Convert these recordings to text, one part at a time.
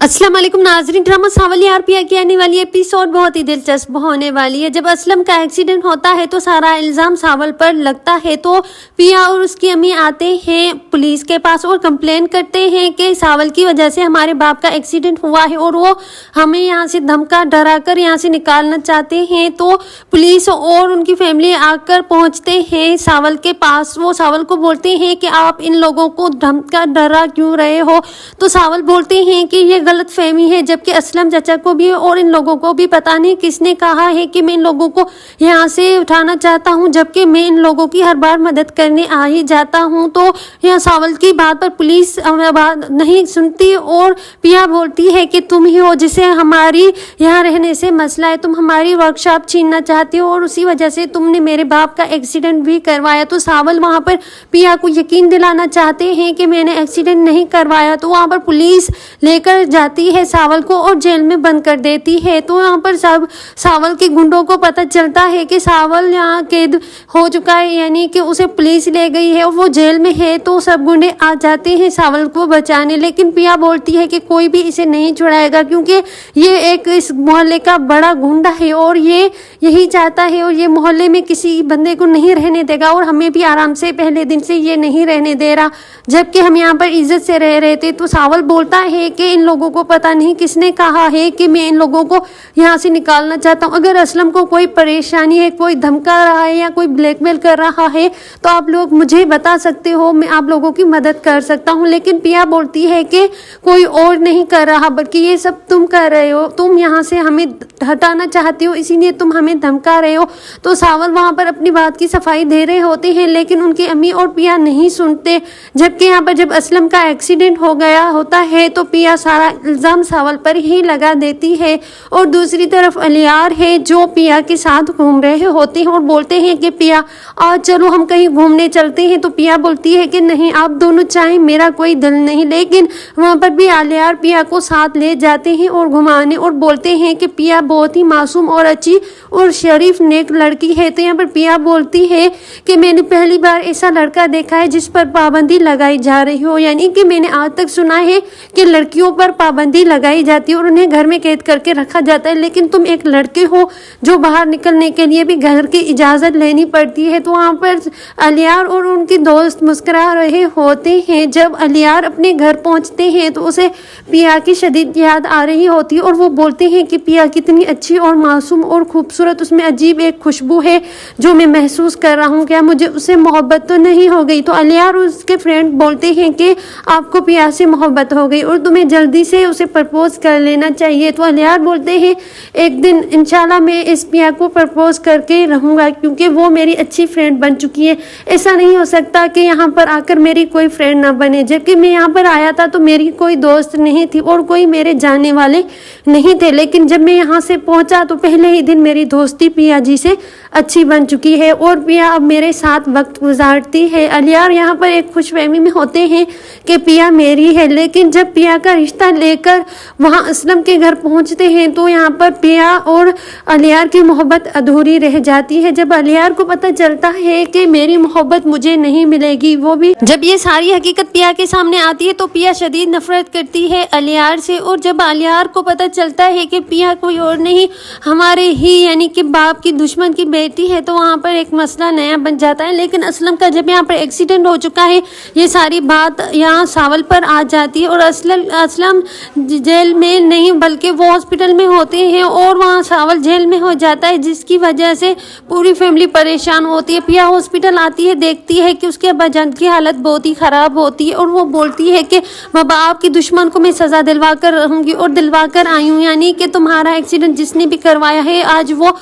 अस्सलाम वालेकुम नाज़रीन, ड्रामा सावल यार पिया की आने वाली एपिसोड बहुत ही दिलचस्प होने वाली है। जब असलम का एक्सीडेंट होता है तो सारा इल्ज़ाम सावल पर लगता है, तो पिया और उसकी अम्मी आते हैं पुलिस के पास और कंप्लेन करते हैं कि सावल की वजह से हमारे बाप का एक्सीडेंट हुआ है और वो हमें यहाँ से धमका डरा कर यहाँ से निकालना चाहते हैं। तो पुलिस और उनकी फैमिली आकर पहुँचते हैं सावल के पास। वो सावल को बोलते हैं कि आप इन लोगों को धमका डरा क्यों रहे हो। तो सावल बोलते हैं कि ये गलत फहमी है, जबकि असलम चाचा को भी और इन लोगों को भी पता नहीं किसने कहा है कि मैं इन लोगों को यहाँ से उठाना चाहता हूँ, जबकि मैं इन लोगों की हर बार मदद करने आ ही जाता हूँ। तो यहाँ सावल की बात पर पुलिस बात नहीं सुनती और पिया बोलती है कि तुम ही हो जिसे हमारी यहाँ रहने से मसला है, तुम हमारी वर्कशॉप छीनना चाहती हो और उसी वजह से तुमने मेरे बाप का एक्सीडेंट भी करवाया। तो सावल वहाँ पर पिया को यकीन दिलाना चाहते हैं कि मैंने एक्सीडेंट नहीं करवाया। तो वहाँ पर पुलिस लेकर जाती है सावल को और जेल में बंद कर देती है। तो यहाँ पर सब सावल के गुंडों को पता चलता है कि सावल यहाँ कैद हो चुका है, यानी कि उसे पुलिस ले गई है और वो जेल में है। तो सब गुंडे आ जाते हैं सावल को बचाने, लेकिन पिया बोलती है कि कोई भी इसे नहीं छुड़ाएगा क्योंकि ये एक इस मोहल्ले का बड़ा गुंडा है और ये यही चाहता है और ये मोहल्ले में किसी बंदे को नहीं रहने देगा और हमें भी आराम से पहले दिन से ये नहीं रहने दे रहा, जबकि हम यहाँ पर इज्जत से रह रहे थे। तो सावल बोलता है कि इन लोगों को पता नहीं किसने कहा है कि मैं इन लोगों को यहाँ से निकालना चाहता हूँ। अगर असलम को कोई परेशानी है, कोई धमका रहा है या कोई ब्लैकमेल कर रहा है तो आप लोग मुझे बता सकते हो, मैं आप लोगों की मदद कर सकता हूँ। लेकिन पिया बोलती है कि कोई और नहीं कर रहा, बल्कि ये सब तुम कर रहे हो, तुम यहाँ से हमें हटाना चाहते हो, इसीलिए तुम हमें धमका रहे हो। तो सावल वहाँ पर अपनी बात की सफाई दे रहे होते हैं, लेकिन उनकी अम्मी और पिया नहीं सुनते। जबकि यहाँ पर जब असलम का एक्सीडेंट हो गया होता है तो पिया सारा इल्ज़ाम सावल पर ही लगा देती है और दूसरी तरफ अलियार है जो पिया के साथ घूम रहे होते हैं और बोलते हैं कि पिया आज चलो हम कहीं घूमने चलते हैं। तो पिया बोलती है कि नहीं, आप दोनों चाहें, मेरा कोई दिल नहीं। लेकिन वहाँ पर भी अलियार पिया को साथ ले जाते हैं और घुमाने और बोलते हैं कि पिया बहुत ही मासूम और अच्छी और शरीफ नेक लड़की है। तो यहाँ पर पिया बोलती है कि मैंने पहली बार ऐसा लड़का देखा है जिस पर पाबंदी लगाई जा रही हो, यानी कि मैंने आज तक सुना है कि लड़कियों पर पाबंदी लगाई जाती है और उन्हें घर में कैद करके रखा जाता है, लेकिन तुम एक लड़के हो जो बाहर निकलने के लिए भी घर की इजाज़त लेनी पड़ती है। तो वहाँ पर अलियार और उनके दोस्त मुस्कुरा रहे होते हैं। जब अलियार अपने घर पहुँचते हैं तो उसे पिया की शदीद याद आ रही होती है और वो बोलते हैं कि पिया कितनी अच्छी और मासूम और खूबसूरत, उसमें अजीब एक खुशबू है जो मैं महसूस कर रहा हूँ, क्या मुझे उससे मोहब्बत तो नहीं हो गई। तो अलियार और उसके फ्रेंड बोलते हैं कि आपको पिया से मोहब्बत हो गई और तुम्हें जल्दी से उसे प्रपोज कर लेना चाहिए। तो अलियार बोलते हैं एक दिन इंशाल्लाह मैं इस पिया को प्रपोज करके रहूँगा क्योंकि वो मेरी अच्छी फ्रेंड बन चुकी है। ऐसा नहीं हो सकता कि यहाँ पर आकर मेरी कोई फ्रेंड ना बने, जबकि मैं यहाँ पर आया था तो मेरी कोई दोस्त नहीं थी और कोई मेरे जाने वाले नहीं थे, लेकिन जब मैं यहाँ से पहुँचा तो पहले ही दिन मेरी दोस्ती पिया जी से अच्छी बन चुकी है और पिया अब मेरे साथ वक्त गुजारती है। अलियार यहाँ पर एक खुशफहमी में होते हैं कि पिया मेरी है, लेकिन जब पिया का रिश्ता लेकर वहाँ असलम के घर पहुँचते हैं तो यहाँ पर पिया और अलियार की मोहब्बत अधूरी रह जाती है। जब अलियार को पता चलता है कि मेरी मोहब्बत मुझे नहीं मिलेगी, वो भी जब ये सारी हकीकत पिया के सामने आती है तो पिया शदीद नफरत करती है अलियार से। और जब अलियार को पता चलता है कि पिया कोई और नहीं हमारे ही यानी कि बाप की दुश्मन की बेटी है तो वहाँ पर एक मसला नया बन जाता है। लेकिन असलम का जब यहाँ पर एक्सीडेंट हो चुका है ये सारी बात यहाँ सावल पर आ जाती है और असलम जेल में नहीं बल्कि वो हॉस्पिटल में होते हैं और वहाँ सावल जेल में हो जाता है, जिसकी वजह से पूरी फैमिली परेशान होती है। पिया हॉस्पिटल आती है, देखती है कि उसके अब्बाजान की हालत बहुत ही ख़राब होती है और वो बोलती है कि मैं बाप की दुश्मन को मैं सज़ा दिलवा कर रहूँगी और दिलवा कर आई हूँ, यानी कि तुम्हारा एक्सीडेंट जिसने भी करवाया है आज वो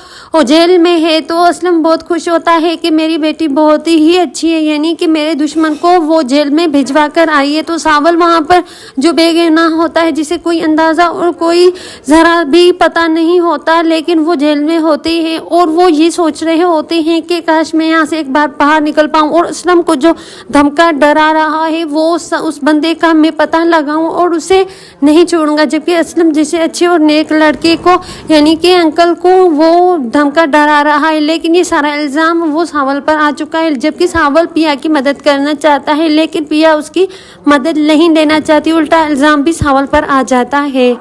जेल में है। तो असलम बहुत खुश होता है कि मेरी बेटी बहुत ही अच्छी है, यानी कि मेरे दुश्मन को वो जेल में भिजवा कर आई है। तो सावल वहाँ पर जो बेगुनाह होता है जिसे कोई अंदाज़ा और कोई ज़रा भी पता नहीं होता, लेकिन वो जेल में होते हैं और वो ये सोच रहे होते हैं कि काश मैं यहाँ से एक बार बाहर निकल पाऊँ और असलम को जो धमका डरा रहा है वो उस बंदे का मैं पता लगाऊँ और उसे नहीं छोड़ूंगा, जबकि असलम जैसे अच्छे और नेक लड़के को यानी कि अंकल को वो धमका डरा रहा है। लेकिन ये सारा इल्ज़ाम वो सावल पर आ चुका है, जबकि सावल पिया की मदद करना चाहता है लेकिन पिया उसकी मदद नहीं लेना चाहती, उल्टा इल्ज़ाम भी सावल پر آ جاتا ہے.